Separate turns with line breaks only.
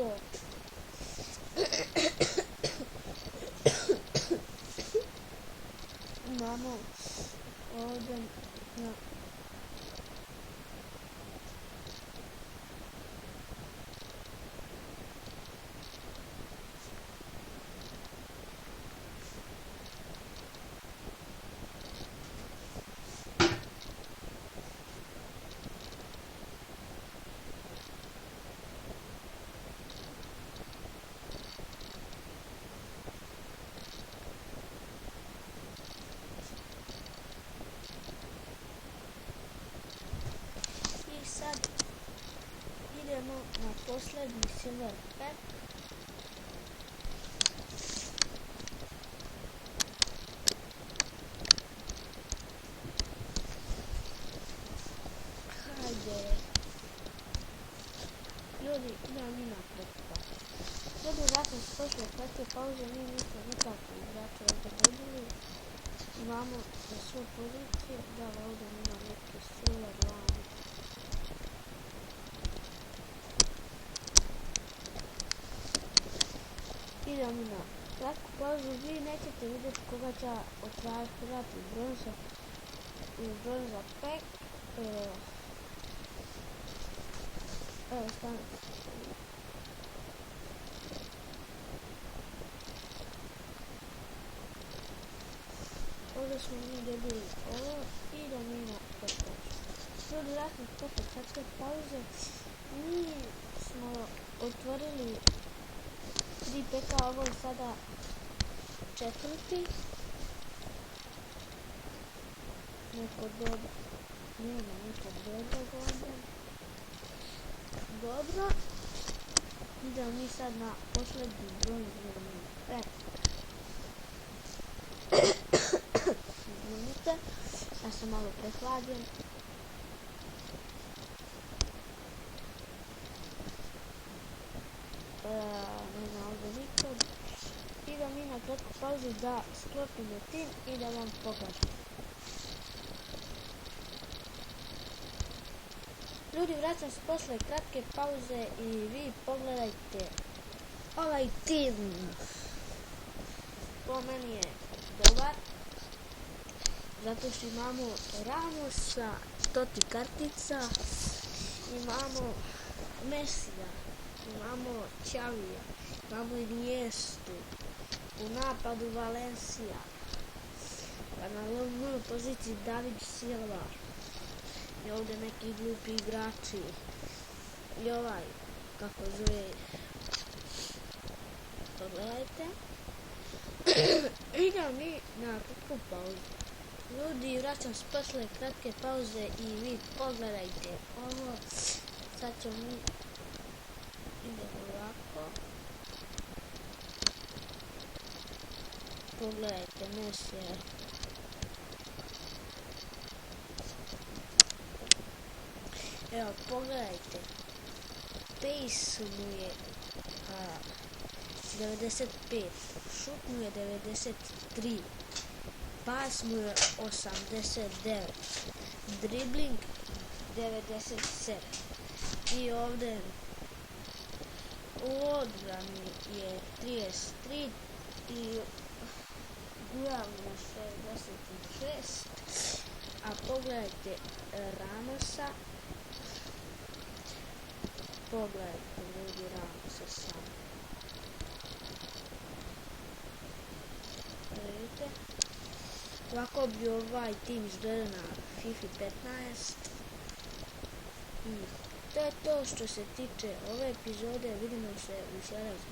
to. Imamo ovdje na sad idemo na posljednji silver pack. Hajde. Ljudi, idemo mi napred. Ljudi, vratno se pošle kratke pauze, mi nismo nikakvi igrače ovdje dobili. Imamo na sve pozicije, da li ovdje ima neki silver line. Idemo mi na kratku pauzu, vi nećete vidjeti koga će otvarati bronza pack. Evo, stanite. Ovdje smo mi dobili ovo i da mi na pauzu. Ljudi, vratno posle kratke pauze, mi smo otvorili 3 peka, ovo je sada 4. Neko dobro, nema nekog dobrog ovdje. Dobro, idemo mi sad na posljednji bronzni pack. Izvinite, ja sam malo prehlađen. Ne znam ovdje nikad. Idem mi na kratku pauzu da sklopimo tim i da vam pokažem. Ljudi, vraćam se posle kratke pauze i vi pogledajte ovaj tim. Po meni je dobar, zato što imamo Ramosa, 100 kartica, imamo Messija, imamo Xavija, imamo Iniestu, u napadu Valencia, pa na LM poziciji David Silva, i ovdje neki glupi igrači, i ovaj, kako zove, pogledajte. Idemo mi na kratku pauzu. Ljudi, vraćam se posle kratke pauze i vi pogledajte ovo. Sad ćemo mi idemo ovako. Pogledajte Messija. Evo, pogledajte. Pace mu je 95, šut mu je 93, pas mu je 89, dribling 97 i ovdje u odbrani je 33 i duel mu je 66, a pogledajte Ramosa, pogledajte ljudi Ramosa sam. Vidite, ovako bi ovaj tim izgleda na FIFA 15. I to je to što se tiče ove epizode, vidimo se u sljedećoj.